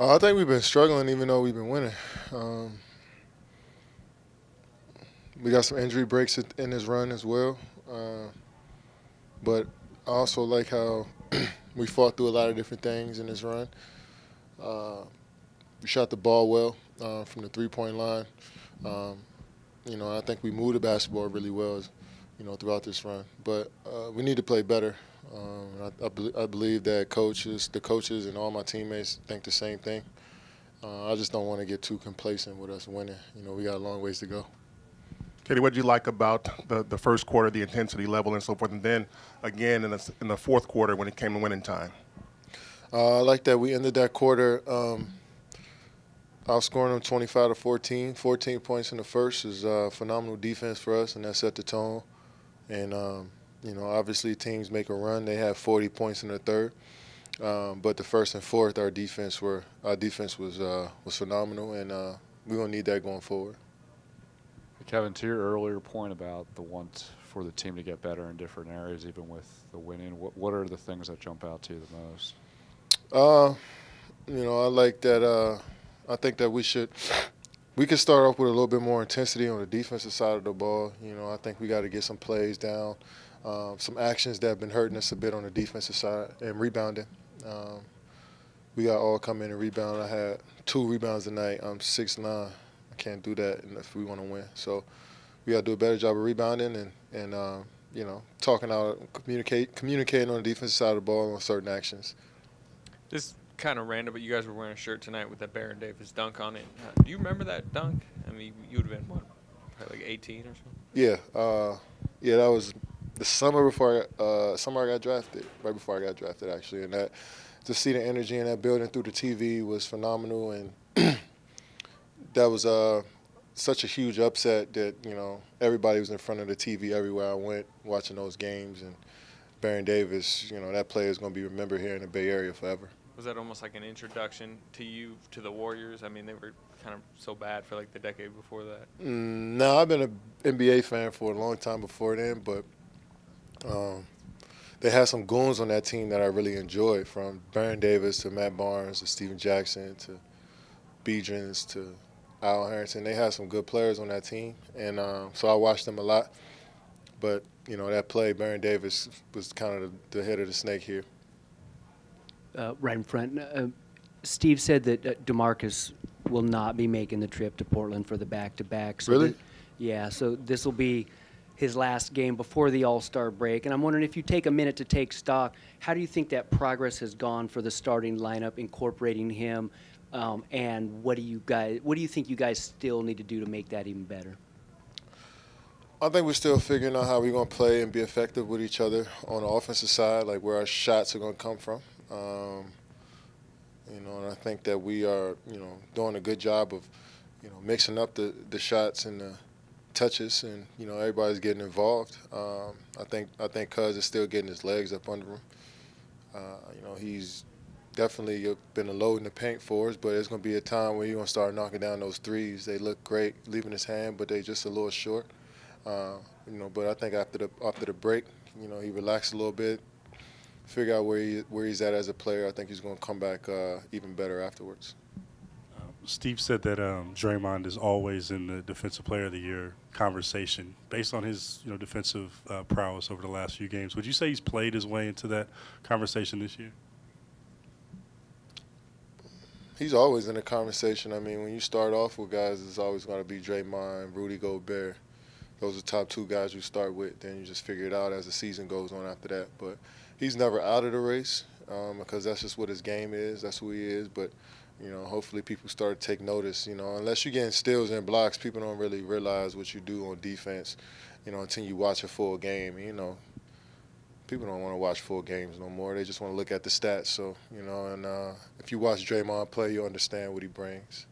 I think we've been struggling even though we've been winning. Um, we got some injury breaks in this run as well. But I also like how we fought through a lot of different things in this run. Uh, we shot the ball well from the three-point line. Um, I think we moved the basketball really well, throughout this run. But we need to play better. I believe that the coaches, and all my teammates think the same thing. I just don't want to get too complacent with us winning. We got a long ways to go. Katie, what did you like about the first quarter, the intensity level and so forth, and then again in the fourth quarter when it came to winning time? I like that we ended that quarter outscoring them 25 to 14. 14 points in the first is phenomenal defense for us, and that set the tone. And obviously teams make a run. They have 40 points in the third, but the first and fourth, our defense was phenomenal, and we're gonna need that going forward. Kevin, to your earlier point about the want for the team to get better in different areas, even with the winning, what are the things that jump out to you the most? I like that. I think that we could start off with a little bit more intensity on the defensive side of the ball. I think we got to get some plays down, some actions that have been hurting us a bit on the defensive side, and rebounding. We got all come in and rebound. I had 2 rebounds tonight. I'm 6'9". I can't do that if we want to win. So we got to do a better job of rebounding and talking out, communicating on the defensive side of the ball on certain actions. This kind of random, but you guys were wearing a shirt tonight with that Baron Davis dunk on it. Do you remember that dunk? I mean, you would have been, what, probably like 18 or something? Yeah. That was the summer before I got drafted, right before I got drafted, actually. And that to see the energy in that building through the TV was phenomenal. And that was such a huge upset that, everybody was in front of the TV everywhere I went watching those games. And Baron Davis, that player is going to be remembered here in the Bay Area forever. Was that almost like an introduction to you to the Warriors? I mean, they were kind of so bad for like the decade before that. No, I've been an NBA fan for a long time before then, but they had some goons on that team that I really enjoyed, from Baron Davis to Matt Barnes to Steven Jackson to Beedrins to Al Harrington. They had some good players on that team, and so I watched them a lot. But, that play, Baron Davis was kind of the head of the snake here. Right in front. Steve said that DeMarcus will not be making the trip to Portland for the back-to-back. So really? Yeah, so this will be his last game before the All-Star break. And I'm wondering, if you take a minute to take stock, how do you think that progress has gone for the starting lineup, incorporating him, and what do you think you guys still need to do to make that even better? I think we're still figuring out how we're going to play and be effective with each other on the offensive side, like where our shots are going to come from. And I think that we are, doing a good job of, mixing up the shots and the touches, and everybody's getting involved. I think Cuz is still getting his legs up under him. He's definitely been a load in the paint for us, but it's going to be a time where he's going to start knocking down those threes. They look great leaving his hand, but they just a little short. But I think after the break, he relaxed a little bit, figure out where he's at as a player. I think he's going to come back even better afterwards. Steve said that Draymond is always in the Defensive Player of the Year conversation based on his defensive prowess over the last few games. Would you say he's played his way into that conversation this year? He's always in the conversation. I mean, when you start off with guys, it's always going to be Draymond, Rudy Gobert. Those are the top 2 guys you start with. Then you just figure it out as the season goes on after that. But he's never out of the race because that's just what his game is. That's who he is. But, hopefully people start to take notice. Unless you're getting steals and blocks, people don't really realize what you do on defense, until you watch a full game. People don't want to watch full games no more. They just want to look at the stats. So, and if you watch Draymond play, you understand what he brings.